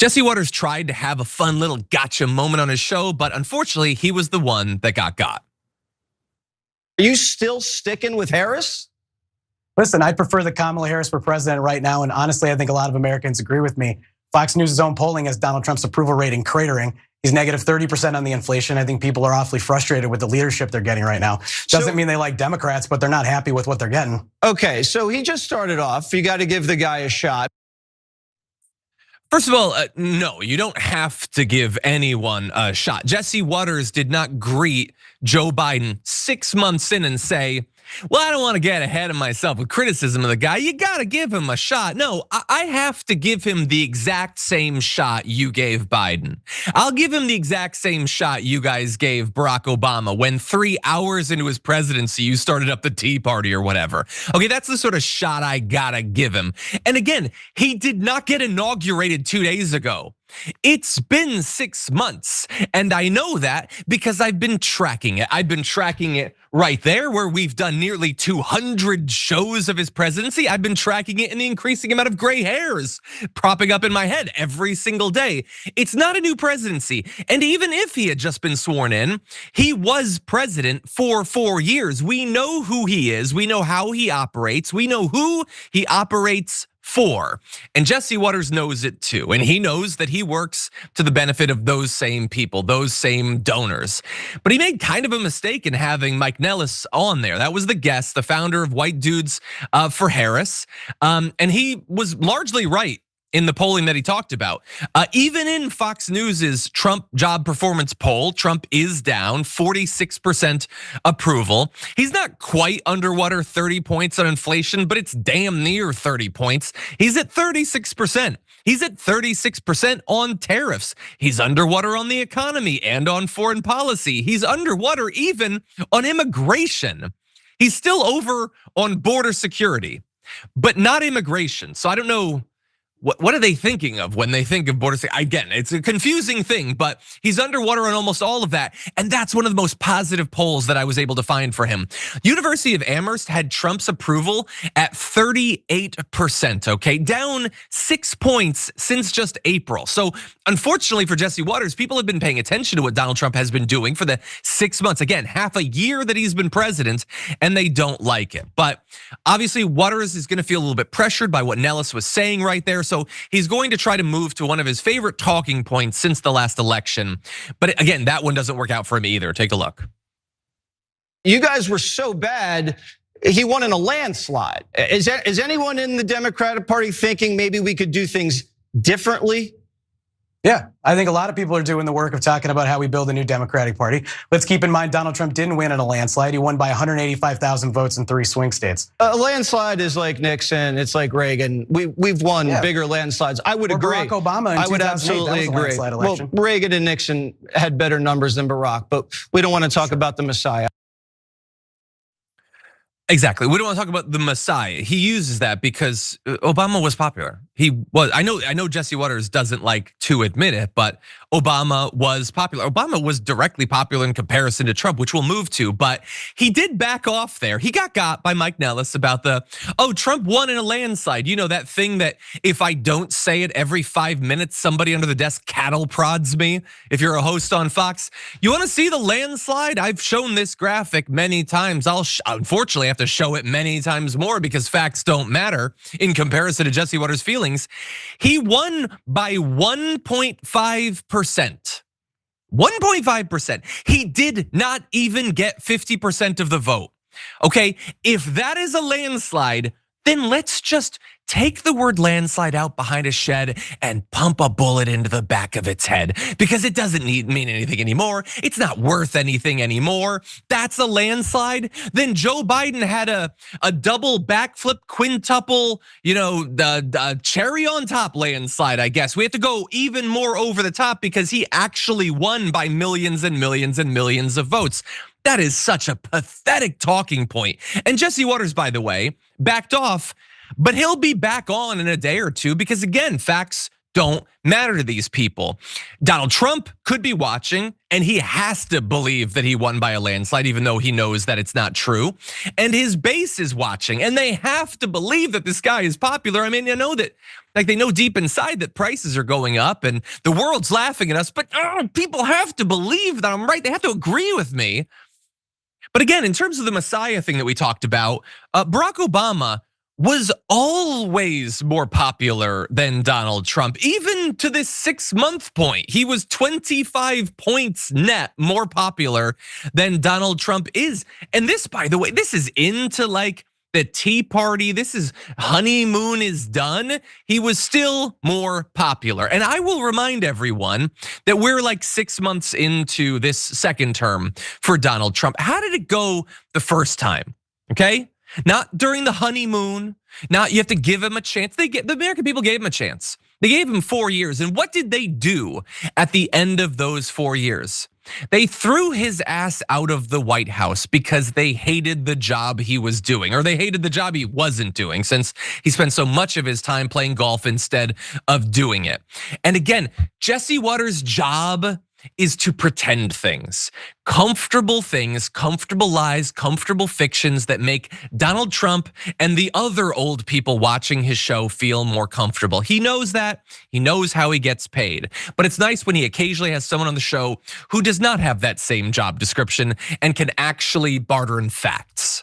Jesse Waters tried to have a fun little gotcha moment on his show, but unfortunately, he was the one that got. Are you still sticking with Harris? Listen, I prefer that Kamala Harris for president right now, and honestly, I think a lot of Americans agree with me. Fox News' own polling has Donald Trump's approval rating cratering. He's negative 30% on the inflation. I think people are awfully frustrated with the leadership they're getting right now. Doesn't mean they like Democrats, but they're not happy with what they're getting. Okay, so he just started off. You got to give the guy a shot. First of all, no, you don't have to give anyone a shot. Jesse Waters did not greet Joe Biden 6 months in and say, well, I don't want to get ahead of myself with criticism of the guy. You got to give him a shot. No, I have to give him the exact same shot you gave Biden. I'll give him the exact same shot you guys gave Barack Obama when 3 hours into his presidency, you started up the Tea Party or whatever. Okay, that's the sort of shot I gotta give him. And again, he did not get inaugurated 2 days ago. It's been 6 months, and I know that because I've been tracking it. I've been tracking it right there where we've done nearly 200 shows of his presidency. I've been tracking it in the increasing amount of gray hairs propping up in my head every single day. It's not a new presidency, and even if he had just been sworn in, he was president for 4 years. We know who he is. We know how he operates. We know who he operates for. And Jesse Waters knows it too. And he knows that he works to the benefit of those same people, those same donors. But he made kind of a mistake in having Mike Nellis on there. That was the guest, the founder of White Dudes for Harris. And he was largely right in the polling that he talked about. Even in Fox News's Trump job performance poll, Trump is down 46% approval. He's not quite underwater 30 points on inflation, but it's damn near 30 points. He's at 36%. He's at 36% on tariffs. He's underwater on the economy and on foreign policy. He's underwater even on immigration. He's still over on border security, but not immigration. So I don't know, what are they thinking of when they think of border security? Again, it's a confusing thing, but he's underwater on almost all of that. And that's one of the most positive polls that I was able to find for him. University of Amherst had Trump's approval at 38%, okay? Down 6 points since just April. So unfortunately for Jesse Waters, people have been paying attention to what Donald Trump has been doing for the 6 months. Again, half a year that he's been president, and they don't like it. But obviously Waters is gonna feel a little bit pressured by what Nellis was saying right there. So he's going to try to move to one of his favorite talking points since the last election. But again, that one doesn't work out for him either. Take a look. You guys were so bad, he won in a landslide. Is anyone in the Democratic Party thinking maybe we could do things differently? Yeah, I think a lot of people are doing the work of talking about how we build a new Democratic Party. Let's keep in mind Donald Trump didn't win in a landslide. He won by 185,000 votes in 3 swing states. A landslide is like Nixon, it's like Reagan. We've won bigger landslides. I would agree. Barack Obama in 2008, I would absolutely agree. Well, Reagan and Nixon had better numbers than Barack, but we don't want to talk about the Messiah. Exactly. We don't want to talk about the Messiah. He uses that because Obama was popular. He was. I know Jesse Waters doesn't like to admit it, but Obama was popular. Obama was directly popular in comparison to Trump, which we'll move to, but he did back off there. He got by Mike Nellis about Trump won in a landslide. You know, that thing that if I don't say it every 5 minutes, somebody under the desk cattle prods me. If you're a host on Fox, you want to see the landslide? I've shown this graphic many times. I'll unfortunately have to show it many times more because facts don't matter in comparison to Jesse Waters' feelings. He won by 1.5%. 1.5%. He did not even get 50% of the vote. Okay, if that is a landslide, then let's just take the word landslide out behind a shed and pump a bullet into the back of its head because it doesn't mean anything anymore. It's not worth anything anymore. That's a landslide. Then Joe Biden had a double backflip quintuple, the cherry on top landslide, I guess. We have to go even more over the top because he actually won by millions and millions and millions of votes. That is such a pathetic talking point. And Jesse Waters, by the way, backed off, but he'll be back on in a day or two because again, facts don't matter to these people. Donald Trump could be watching, and he has to believe that he won by a landslide, even though he knows that it's not true. And his base is watching, and they have to believe that this guy is popular. I mean, you know that, like, they know deep inside that prices are going up and the world's laughing at us, but people have to believe that I'm right. They have to agree with me. But again, in terms of the Messiah thing that we talked about, Barack Obama was always more popular than Donald Trump. Even to this 6-month point, he was 25 points net more popular than Donald Trump is. And this, by the way, this is into like the Tea Party. This is honeymoon is done. He was still more popular. And I will remind everyone that we're like 6 months into this second term for Donald Trump. How did it go the first time? Okay. Not during the honeymoon, not you have to give him a chance. The American people gave him a chance. They gave him 4 years. And what did they do at the end of those 4 years? They threw his ass out of the White House because they hated the job he was doing, or they hated the job he wasn't doing, since he spent so much of his time playing golf instead of doing it. And again, Jesse Waters' job is to pretend things, comfortable lies, comfortable fictions that make Donald Trump and the other old people watching his show feel more comfortable. He knows that, he knows how he gets paid. But it's nice when he occasionally has someone on the show who does not have that same job description and can actually barter in facts.